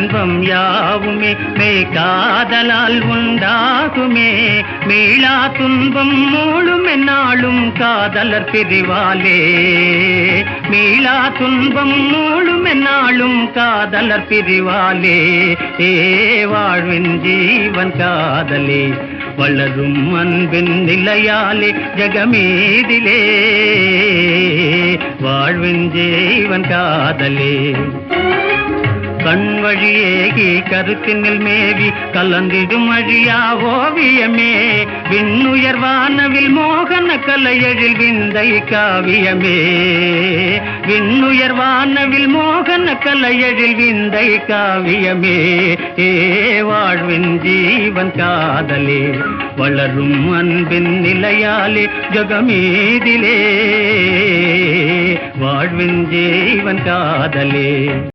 இன்பம் யாவுமே மெய் காதலால் உண்டாகுமே. மீளா துன்பம் மூழும் என்னாலும் காதலர் பிரிவாலே. மீளா துன்பம் மூழும் என்னாலும் காதலர் பிரிவாலே. வாழ்வின் ஜீவன் காதலே வளரும் அன்பின் நிலையாலே ஜகமீதிலே. வாழ்வின் ஜீவன் காதலே கண் வழியேகி கருத்தினில் மேவி கலந்திடும் அழியா ஓவியமே. விண்ணுயர் வானவில் மோகன கலையெழில் விந்தை காவியமே. விண்ணுயர் வானவில் மோகன கலையெழில் விந்தை காவியமே. வாழ்வின் ஜீவன் காதலே வளரும் அன்பின் நிலையாலே ஜகமீதிலே. வாழ்வின் ஜீவன் காதலே.